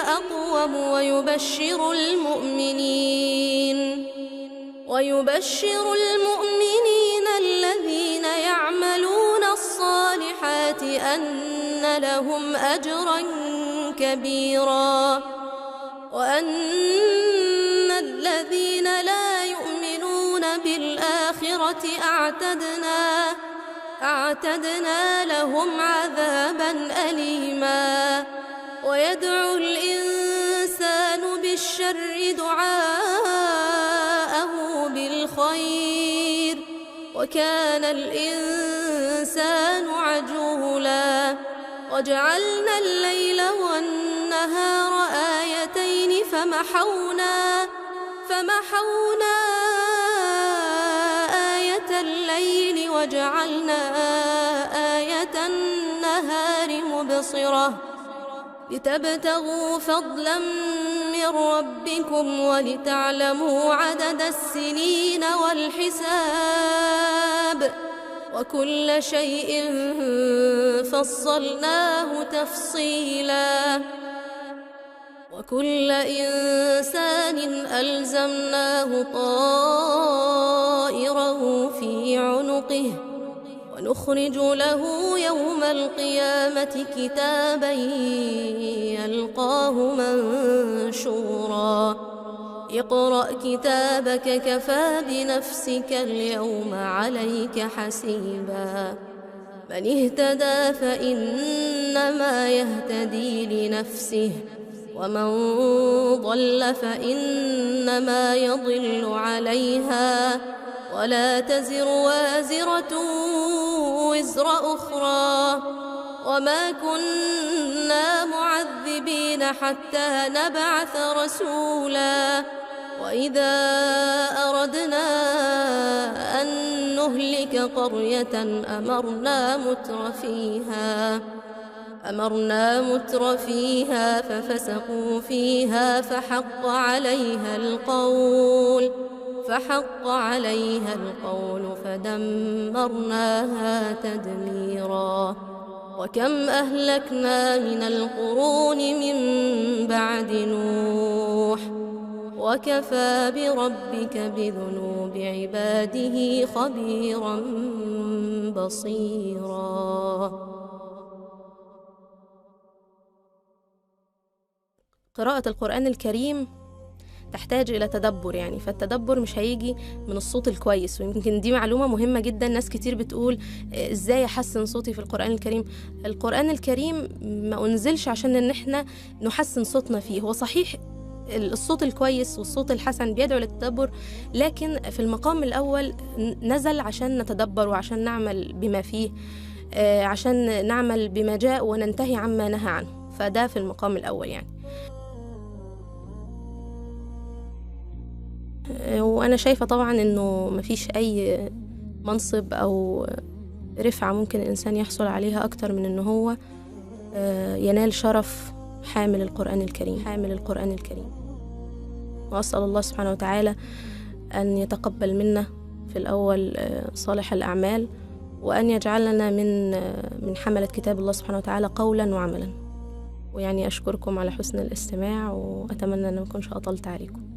أقوم ويبشر المؤمنين الذين يعملون الصالحات أن لهم أجرا كبيرا، وأن الذين لا يؤمنون بالآخرة أعتدنا لهم عذابا أليما. ويدعو الإنسان بالشر دعاءه بالخير، وكان الإنسان عجولا. وجعلنا الليل والنهار آيتين فمحونا آية الليل وجعلنا آية النهار مبصرة، لتبتغوا فضلا من ربكم ولتعلموا عدد السنين والحساب، وكل شيء فصلناه تفصيلا. وكل إنسان ألزمناه طائره في عنقه، ونخرج له يوم القيامة كتابا يلقاه منشورا. اقرأ كتابك كفى بنفسك اليوم عليك حسيبا. من اهتدى فإنما يهتدي لنفسه، ومن ضل فإنما يضل عليها، ولا تزر وازرة وزر أخرى، وما كنا معذبين حتى نبعث رسولا. وإذا أردنا أن نهلك قرية أمرنا متر فيها ففسقوا فيها فحق عليها القول فدمرناها تدميرا. وكم أهلكنا من القرون من بعد نوح، وكفى بربك بذنوب عباده خبيرا بصيرا. قراءة القرآن الكريم تحتاج إلى تدبر، فالتدبر مش هيجي من الصوت الكويس. ويمكن دي معلومة مهمة جدا، ناس كتير بتقول إزاي أحسن صوتي في القرآن الكريم. القرآن الكريم ما أنزلش عشان إن إحنا نحسن صوتنا فيه. هو صحيح الصوت الكويس والصوت الحسن بيدعو للتدبر، لكن في المقام الأول نزل عشان نتدبر وعشان نعمل بما فيه، عشان نعمل بما جاء وننتهي عما نهى عنه. فده في المقام الأول وأنا شايفة طبعا إنه مفيش أي منصب أو رفعة ممكن الإنسان يحصل عليها أكتر من إنه هو ينال شرف حامل القرآن الكريم. وأسأل الله سبحانه وتعالى أن يتقبل منا في الأول صالح الأعمال، وأن يجعلنا من حملة كتاب الله سبحانه وتعالى قولا وعملا. أشكركم على حسن الاستماع، وأتمنى أن ما أكونش أطلت عليكم.